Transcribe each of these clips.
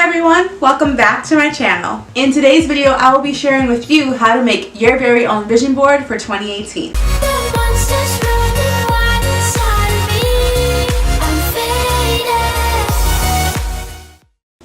Hi everyone, welcome back to my channel. In today's video, I will be sharing with you how to make your very own vision board for 2018.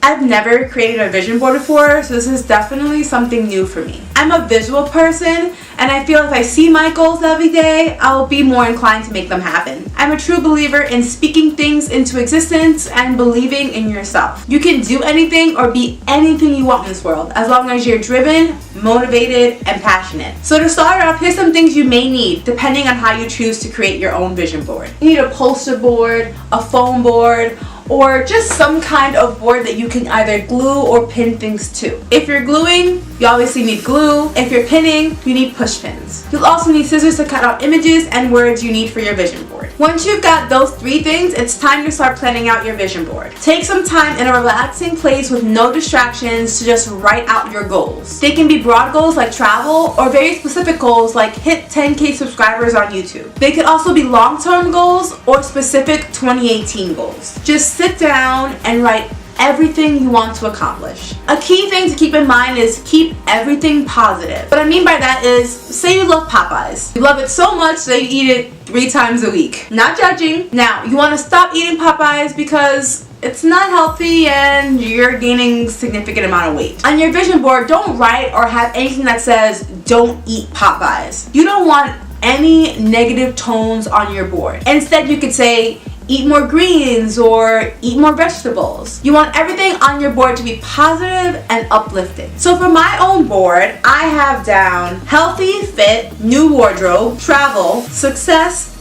I've never created a vision board before, so this is definitely something new for me. I'm a visual person, and I feel if I see my goals every day, I'll be more inclined to make them happen. I'm a true believer in speaking things into existence and believing in yourself. You can do anything or be anything you want in this world, as long as you're driven, motivated, and passionate. So to start off, here's some things you may need, depending on how you choose to create your own vision board. You need a poster board, a foam board, or just some kind of board that you can either glue or pin things to. If you're gluing, you obviously need glue. If you're pinning, you need push pins. You'll also need scissors to cut out images and words you need for your vision board. Once you've got those three things, it's time to start planning out your vision board. Take some time in a relaxing place with no distractions to just write out your goals. They can be broad goals like travel, or very specific goals like hit 10K subscribers on YouTube. They could also be long-term goals or specific 2018 goals. Just sit down and write everything you want to accomplish. A key thing to keep in mind is keep everything positive. What I mean by that is, say you love Popeyes. You love it so much that you eat it 3 times a week. Not judging. Now, you want to stop eating Popeyes because it's not healthy and you're gaining significant amount of weight. On your vision board, don't write or have anything that says, don't eat Popeyes. You don't want any negative tones on your board. Instead, you could say, eat more greens or eat more vegetables. You want everything on your board to be positive and uplifting. So for my own board, I have down healthy, fit, new wardrobe, travel, success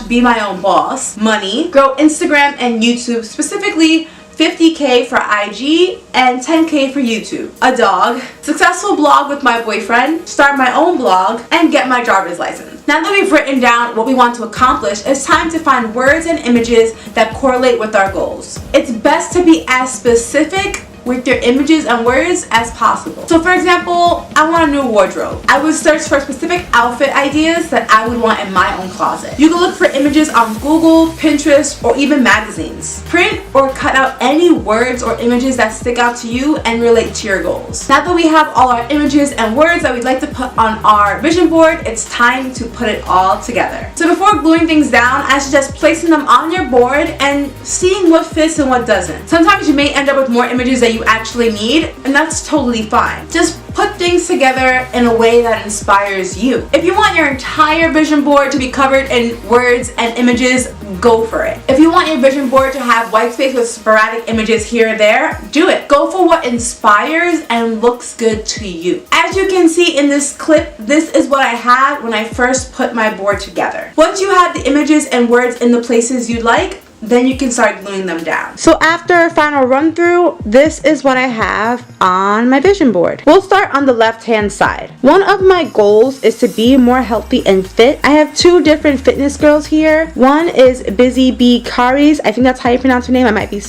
/ be my own boss, money, grow Instagram and YouTube, specifically 50K for IG and 10K for YouTube, a dog, successful blog with my boyfriend, start my own blog, and get my driver's license. Now that we've written down what we want to accomplish, it's time to find words and images that correlate with our goals. It's best to be as specific with your images and words as possible. So for example, I want a new wardrobe. I would search for specific outfit ideas that I would want in my own closet. You can look for images on Google, Pinterest, or even magazines. Print or cut out any words or images that stick out to you and relate to your goals. Now that we have all our images and words that we'd like to put on our vision board, it's time to put it all together. So before gluing things down, I suggest placing them on your board and seeing what fits and what doesn't. Sometimes you may end up with more images that you actually need, and that's totally fine. Just put things together in a way that inspires you. If you want your entire vision board to be covered in words and images, go for it. If you want your vision board to have white space with sporadic images here and there, do it. Go for what inspires and looks good to you. As you can see in this clip, this is what I had when I first put my board together. Once you have the images and words in the places you like, then you can start gluing them down. So after a final run through, this is what I have on my vision board. We'll start on the left hand side. One of my goals is to be more healthy and fit. I have 2 different fitness girls here. One is Busy Bee Karis. I think that's how you pronounce her name. I might be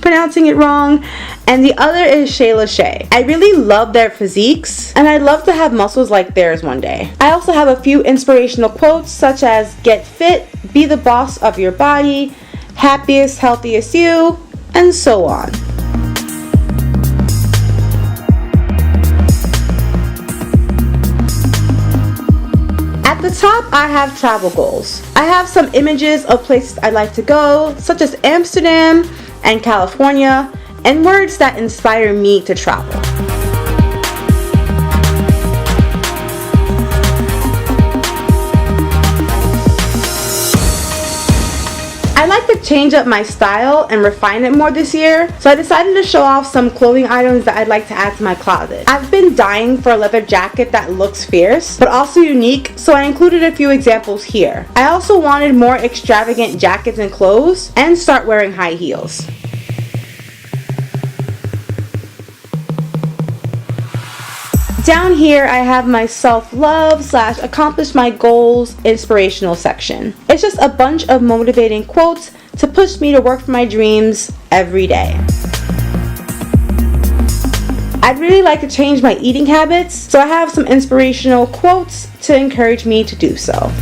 pronouncing it wrong. And the other is Shayla Shay. I really love their physiques, and I'd love to have muscles like theirs one day. I also have a few inspirational quotes such as get fit, be the boss of your body, happiest, healthiest you, and so on. At the top, I have travel goals. I have some images of places I'd like to go, such as Amsterdam and California, and words that inspire me to travel. I like to change up my style and refine it more this year, so I decided to show off some clothing items that I'd like to add to my closet. I've been dying for a leather jacket that looks fierce, but also unique, so I included a few examples here. I also wanted more extravagant jackets and clothes, and start wearing high heels. Down here, I have my self-love / accomplish my goals inspirational section. It's just a bunch of motivating quotes to push me to work for my dreams every day. I'd really like to change my eating habits, so I have some inspirational quotes to encourage me to do so.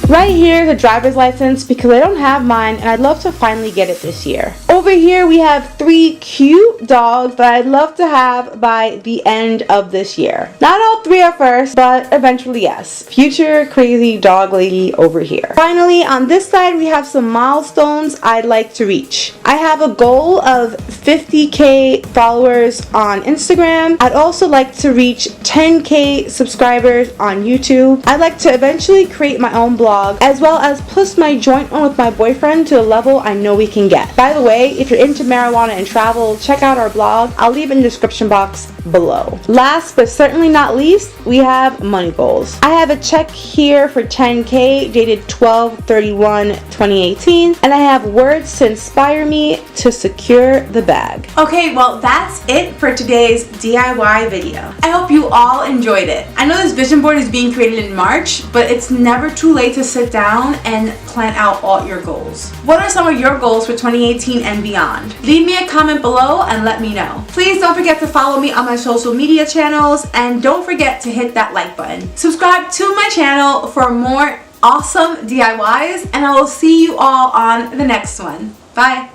Right here is a driver's license because I don't have mine and I'd love to finally get it this year. Over over here we have 3 cute dogs that I'd love to have by the end of this year. Not all 3 at first, but eventually yes. Future crazy dog lady over here. Finally, on this side we have some milestones I'd like to reach. I have a goal of 50k followers on Instagram. I'd also like to reach 10k subscribers on YouTube. I'd like to eventually create my own blog, as well as push my joint on with my boyfriend to a level I know we can get. By the way, if you're into marijuana and travel, check out our blog. I'll leave it in the description box below. Last but certainly not least, we have money goals. I have a check here for 10k dated 12/31/2018, and I have words to inspire me to secure the bag. Okay, well that's it for today's DIY video. I hope you all enjoyed it. I know this vision board is being created in March, but it's never too late to sit down and plan out all your goals. What are some of your goals for 2018 and beyond? Leave me a comment below and let me know. Please don't forget to follow me on my social media channels, and don't forget to hit that like button. Subscribe to my channel for more awesome DIYs, and I will see you all on the next one. Bye!